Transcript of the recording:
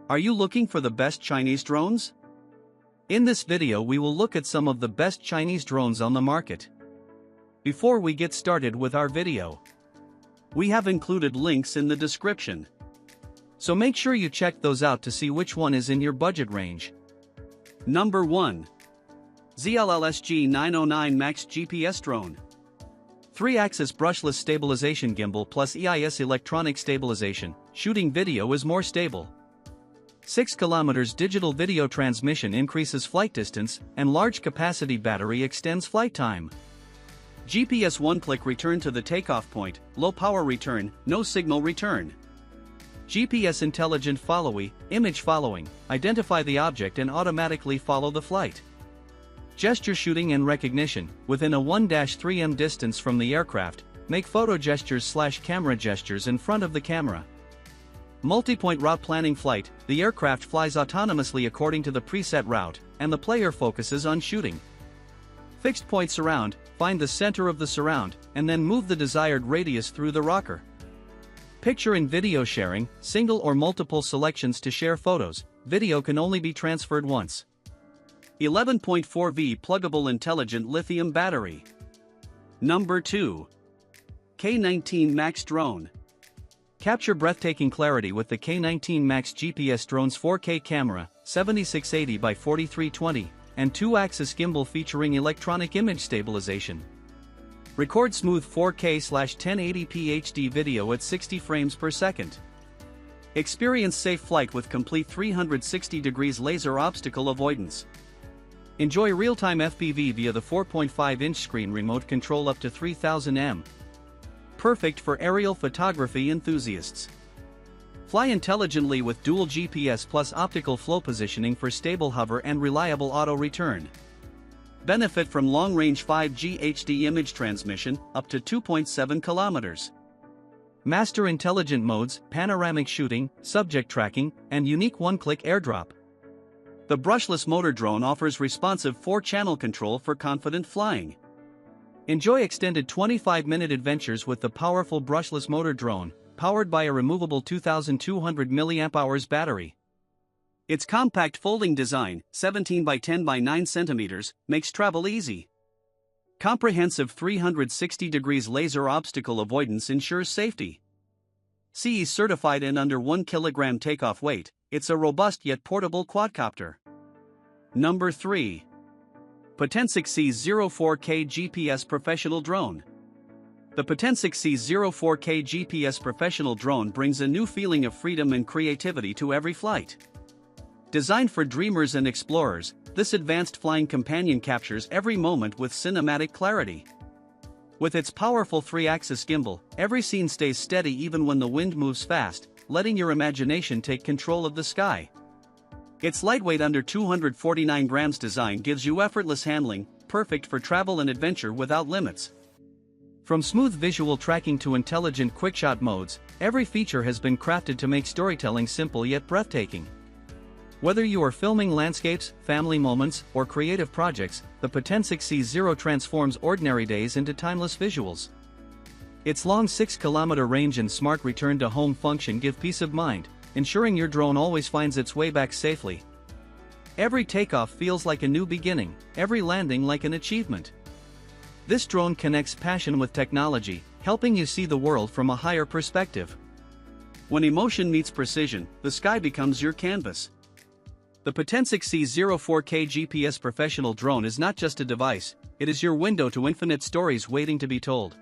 Are you looking for the best Chinese drones? In this video we will look at some of the best Chinese drones on the market. Before we get started with our video, we have included links in the description. So make sure you check those out to see which one is in your budget range. Number 1. ZLLS K19 MAX GPS Drone. 3-axis brushless stabilization gimbal plus EIS electronic stabilization, shooting video is more stable. 6 km digital video transmission increases flight distance, and large capacity battery extends flight time. GPS one-click return to the takeoff point, low power return, no signal return. GPS intelligent image following, identify the object and automatically follow the flight. Gesture shooting and recognition, within a 1-3 m distance from the aircraft, make photo gestures/camera gestures in front of the camera. Multi-point route planning flight, the aircraft flies autonomously according to the preset route, and the player focuses on shooting. Fixed point surround, find the center of the surround, and then move the desired radius through the rocker. Picture and video sharing, single or multiple selections to share photos, video can only be transferred once. 11.4V pluggable intelligent lithium battery. Number 2. K19 MAX Drone. Capture breathtaking clarity with the K19 MAX GPS drone's 4K camera, 7680 by 4320, and 2-axis gimbal featuring electronic image stabilization. Record smooth 4K/1080p HD video at 60 frames per second. Experience safe flight with complete 360 degrees laser obstacle avoidance. Enjoy real-time FPV via the 4.5-inch screen remote control up to 3000 m. Perfect for aerial photography enthusiasts. Fly intelligently with dual GPS plus optical flow positioning for stable hover and reliable auto return. Benefit from long-range 5G HD image transmission, up to 2.7 km. Master intelligent modes, panoramic shooting, subject tracking, and unique one-click airdrop. The brushless motor drone offers responsive 4-channel control for confident flying. Enjoy extended 25-minute adventures with the powerful brushless motor drone, powered by a removable 2200 mAh battery. Its compact folding design, 17 by 10 by 9 cm, makes travel easy. Comprehensive 360 degrees laser obstacle avoidance ensures safety. CE certified and under 1 kg takeoff weight, it's a robust yet portable quadcopter. Number 3. Potensic C0 4K GPS Professional Drone. The Potensic C0 4K GPS Professional Drone brings a new feeling of freedom and creativity to every flight. Designed for dreamers and explorers, this advanced flying companion captures every moment with cinematic clarity. With its powerful 3-axis gimbal, every scene stays steady even when the wind moves fast, letting your imagination take control of the sky. Its lightweight under 249 grams design gives you effortless handling, perfect for travel and adventure without limits. From smooth visual tracking to intelligent quickshot modes, every feature has been crafted to make storytelling simple yet breathtaking. Whether you are filming landscapes, family moments, or creative projects, the Potensic C0 transforms ordinary days into timeless visuals. Its long 6-km range and smart return-to-home function give peace of mind, ensuring your drone always finds its way back safely. Every takeoff feels like a new beginning, every landing like an achievement. This drone connects passion with technology, helping you see the world from a higher perspective. When emotion meets precision, the sky becomes your canvas. The Potensic C0 4K GPS Professional Drone is not just a device, it is your window to infinite stories waiting to be told.